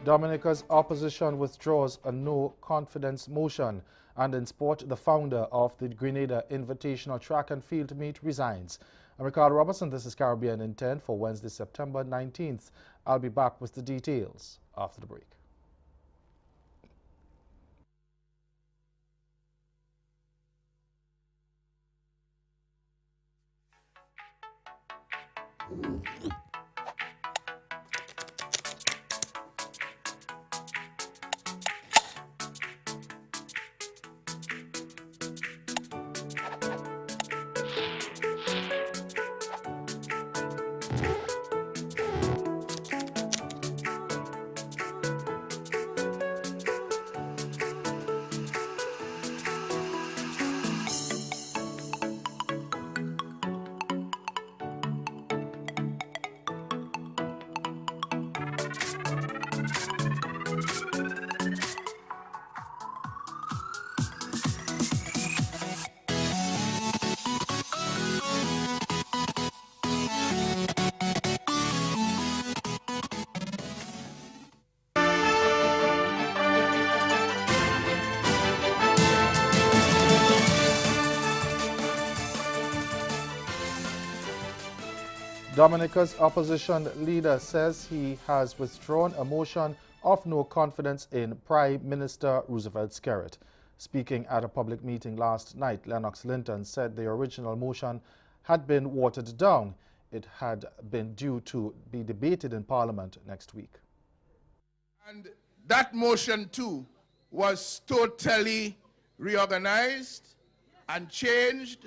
Dominica's opposition withdraws a no-confidence motion, and in sport, the founder of the Grenada Invitational Track and Field Meet resigns. I'm Ricardo Robertson. This is Caribbean in 10 for Wednesday, September 19th. I'll be back with the details after the break. Dominica's opposition leader says he has withdrawn a motion of no confidence in Prime Minister Roosevelt Skerrit. Speaking at a public meeting last night, Lennox Linton said the original motion had been watered down. It had been due to be debated in Parliament next week. And that motion too was totally reorganized and changed,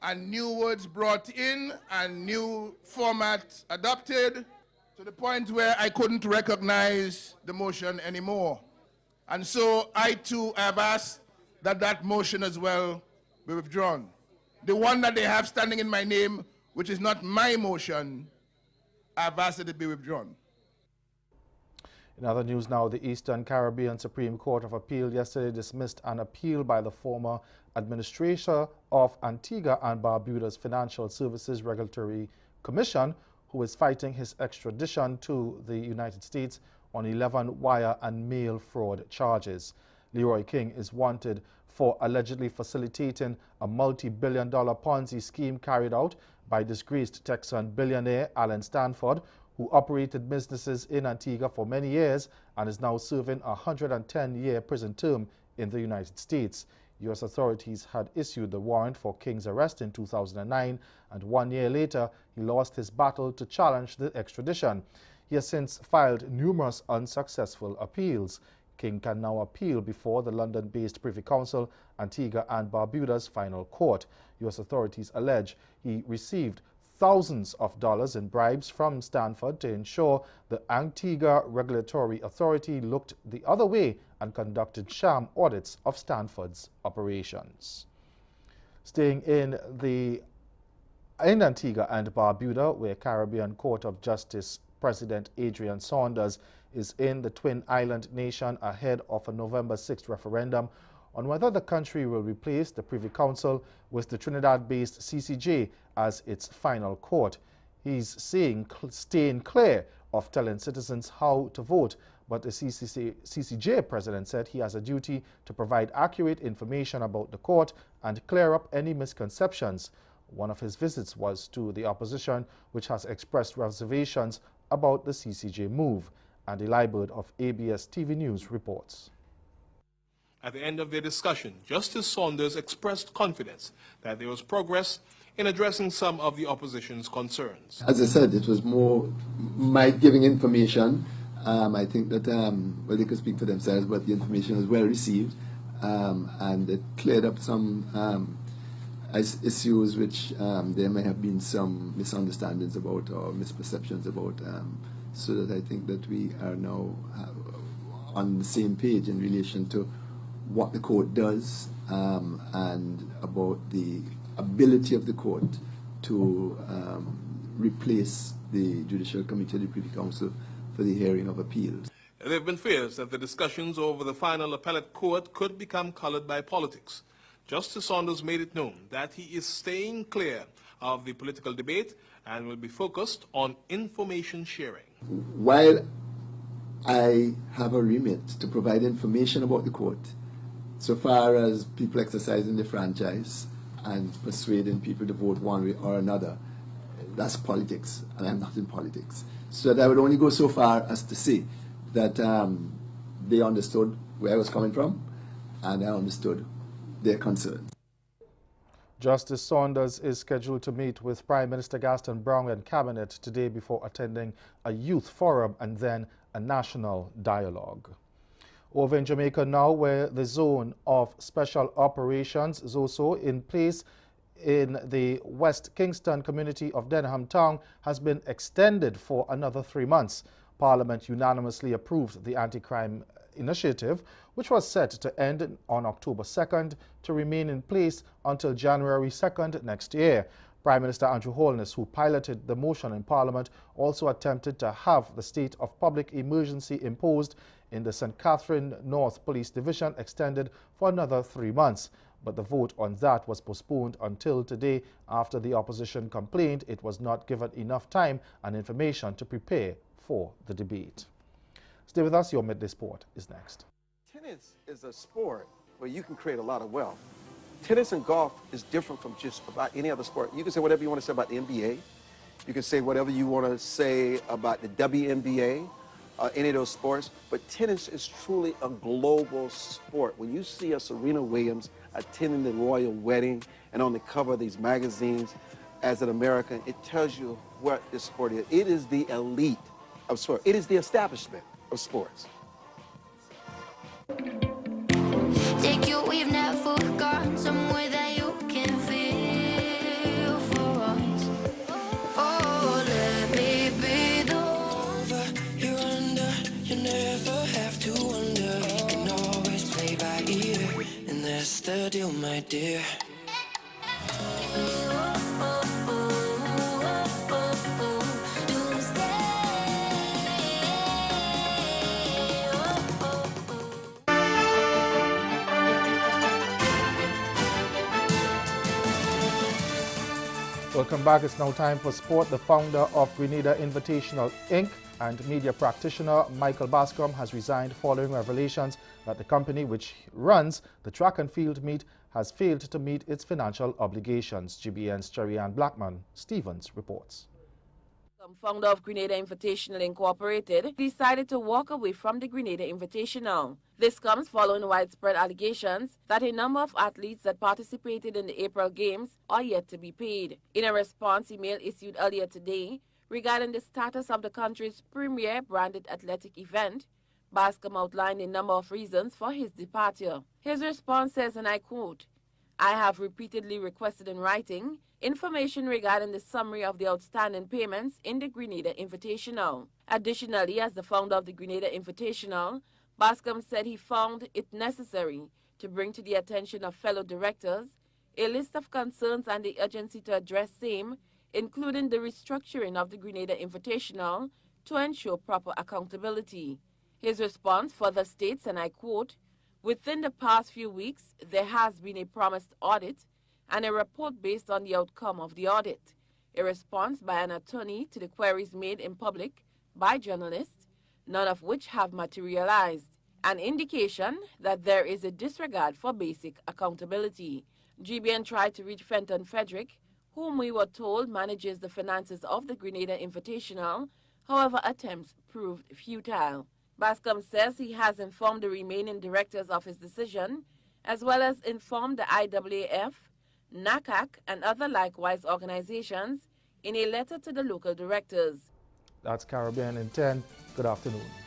and new words brought in and new format adopted to the point where I couldn't recognize the motion anymore. And so I too have asked that that motion as well be withdrawn. The one that they have standing in my name, which is not my motion, I've asked that it be withdrawn. In other news now, the Eastern Caribbean Supreme Court of Appeal yesterday dismissed an appeal by the former administrator of Antigua and Barbuda's Financial Services Regulatory Commission, who is fighting his extradition to the United States on 11 wire and mail fraud charges. Leroy King is wanted for allegedly facilitating a multi-billion-dollar Ponzi scheme carried out by disgraced Texan billionaire Alan Stanford, who operated businesses in Antigua for many years and is now serving a 110-year prison term in the United States. U.S. authorities had issued the warrant for King's arrest in 2009, and 1 year later, he lost his battle to challenge the extradition. He has since filed numerous unsuccessful appeals. King can now appeal before the London-based Privy Council, Antigua and Barbuda's final court. U.S. authorities allege he received thousands of dollars in bribes from Stanford to ensure the Antigua Regulatory Authority looked the other way and conducted sham audits of Stanford's operations. Staying in Antigua and Barbuda, where Caribbean Court of Justice President Adrian Saunders is in the Twin Island nation ahead of a November 6th referendum on whether the country will replace the Privy Council with the Trinidad-based CCJ as its final court. He's saying staying clear of telling citizens how to vote, but the CCJ president said he has a duty to provide accurate information about the court and clear up any misconceptions. One of his visits was to the opposition, which has expressed reservations about the CCJ move. Andy Liebert of ABS TV News reports. At the end of their discussion, Justice Saunders expressed confidence that there was progress in addressing some of the opposition's concerns. As I said, it was more my giving information. I think that well, they could speak for themselves, but the information was well received, and it cleared up some issues which there may have been some misunderstandings about or misperceptions about. So that I think that we are now on the same page in relation to what the court does and about the ability of the court to replace the Judicial Committee of the Privy Council for the hearing of appeals. There have been fears that the discussions over the final appellate court could become colored by politics. Justice Saunders made it known that he is staying clear of the political debate and will be focused on information sharing. While I have a remit to provide information about the court so far as people exercising the franchise and persuading people to vote one way or another. That's politics, and I'm not in politics. So that I would only go so far as to say that they understood where I was coming from, and I understood their concerns. Justice Saunders is scheduled to meet with Prime Minister Gaston Browne and Cabinet today before attending a youth forum and then a national dialogue. Over in Jamaica now, where the Zone of Special Operations, ZOSO, in place in the West Kingston community of Denham Town has been extended for another 3 months. Parliament unanimously approved the anti-crime initiative, which was set to end on October 2nd, to remain in place until January 2nd next year. Prime Minister Andrew Holness, who piloted the motion in Parliament, also attempted to have the state of public emergency imposed in the St. Catherine North Police Division extended for another 3 months. But the vote on that was postponed until today after the opposition complained it was not given enough time and information to prepare for the debate. Stay with us. Your Midday Sport is next. Tennis is a sport where you can create a lot of wealth. Tennis and golf is different from just about any other sport. You can say whatever you want to say about the NBA. You can say whatever you want to say about the WNBA, any of those sports. But tennis is truly a global sport. When you see a Serena Williams attending the royal wedding and on the cover of these magazines as an American, it tells you what this sport is. It is the elite of sport. It is the establishment of sports. Take you, we've never gone somewhere that you can feel for us. Oh, let me be the over. You're under, you never have to wonder. You can always play by ear, and that's the deal, my dear. Welcome back. It's now time for sport. The founder of Grenada Invitational Inc. and media practitioner Michael Bascom has resigned following revelations that the company which runs the track and field meet has failed to meet its financial obligations. GBN's Cherry-Ann Blackman Stevens reports. Founder of Grenada Invitational Incorporated decided to walk away from the Grenada Invitational. This comes following widespread allegations that a number of athletes that participated in the April Games are yet to be paid. In a response email issued earlier today regarding the status of the country's premier branded athletic event, Bascom outlined a number of reasons for his departure. His response says, and I quote, "I have repeatedly requested in writing information regarding the summary of the outstanding payments in the Grenada Invitational." Additionally, as the founder of the Grenada Invitational, Bascom said he found it necessary to bring to the attention of fellow directors a list of concerns and the urgency to address same, including the restructuring of the Grenada Invitational to ensure proper accountability. His response further states, and I quote, "Within the past few weeks, there has been a promised audit and a report based on the outcome of the audit, a response by an attorney to the queries made in public by journalists, none of which have materialized, an indication that there is a disregard for basic accountability." GBN tried to reach Fenton Frederick, whom we were told manages the finances of the Grenada Invitational. However, attempts proved futile. Bascom says he has informed the remaining directors of his decision, as well as informed the IAAF, NACAC, and other likewise organizations in a letter to the local directors. That's Caribbean in 10. Good afternoon.